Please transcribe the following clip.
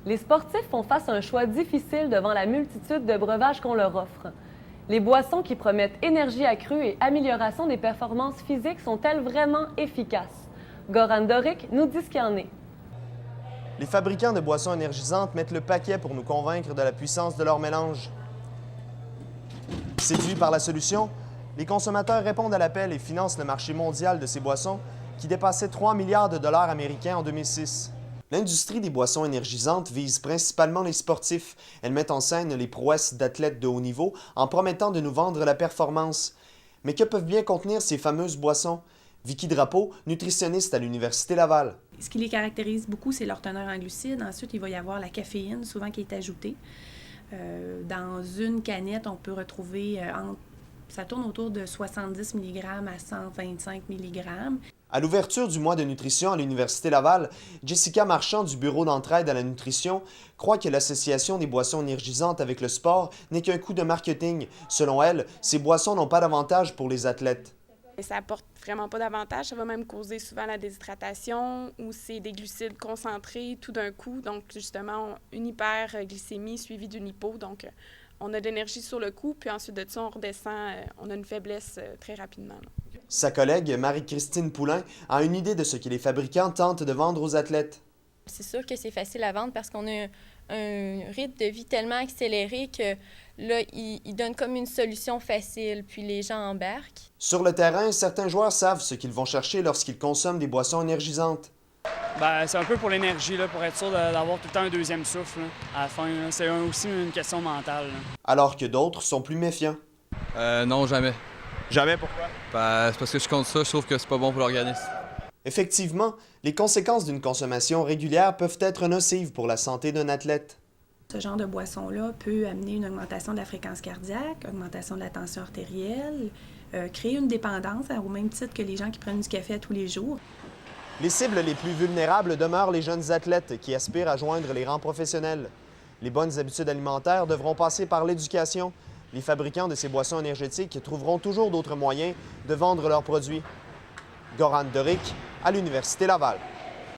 Les sportifs font face à un choix difficile devant la multitude de breuvages qu'on leur offre. Les boissons qui promettent énergie accrue et amélioration des performances physiques sont-elles vraiment efficaces? Goran Doric nous dit ce qu'il en est. Les fabricants de boissons énergisantes mettent le paquet pour nous convaincre de la puissance de leur mélange. Séduits par la solution, les consommateurs répondent à l'appel et financent le marché mondial de ces boissons qui dépassait 3 milliards de dollars américains en 2006. L'industrie des boissons énergisantes vise principalement les sportifs. Elle met en scène les prouesses d'athlètes de haut niveau en promettant de nous vendre la performance. Mais que peuvent bien contenir ces fameuses boissons? Vicky Drapeau, nutritionniste à l'Université Laval. Ce qui les caractérise beaucoup, c'est leur teneur en glucides. Ensuite, il va y avoir la caféine, souvent qui est ajoutée. Dans une canette, on peut retrouver, ça tourne autour de 70 mg à 125 mg. À l'ouverture du mois de nutrition à l'Université Laval, Jessica Marchand du Bureau d'entraide à la nutrition croit que l'association des boissons énergisantes avec le sport n'est qu'un coup de marketing. Selon elle, ces boissons n'ont pas d'avantage pour les athlètes. Ça apporte vraiment pas d'avantage. Ça va même causer souvent la déshydratation ou c'est des glucides concentrés tout d'un coup. Donc, justement, une hyperglycémie suivie d'une hypo. Donc, on a de l'énergie sur le coup, puis ensuite de ça, on redescend, on a une faiblesse très rapidement. Sa collègue, Marie-Christine Poulain, a une idée de ce que les fabricants tentent de vendre aux athlètes. C'est sûr que c'est facile à vendre parce qu'on a un rythme de vie tellement accéléré que là, ils donnent comme une solution facile, puis les gens embarquent. Sur le terrain, certains joueurs savent ce qu'ils vont chercher lorsqu'ils consomment des boissons énergisantes. C'est un peu pour l'énergie, pour être sûr d'avoir tout le temps un deuxième souffle à la fin. C'est aussi une question mentale. Alors que d'autres sont plus méfiants. Non, jamais. Jamais, pourquoi? C'est parce que je compte ça, je trouve que c'est pas bon pour l'organisme. Effectivement, les conséquences d'une consommation régulière peuvent être nocives pour la santé d'un athlète. Ce genre de boisson-là peut amener une augmentation de la fréquence cardiaque, augmentation de la tension artérielle, créer une dépendance au même titre que les gens qui prennent du café à tous les jours. Les cibles les plus vulnérables demeurent les jeunes athlètes qui aspirent à joindre les rangs professionnels. Les bonnes habitudes alimentaires devront passer par l'éducation. Les fabricants de ces boissons énergétiques trouveront toujours d'autres moyens de vendre leurs produits. Goran Doric, à l'Université Laval.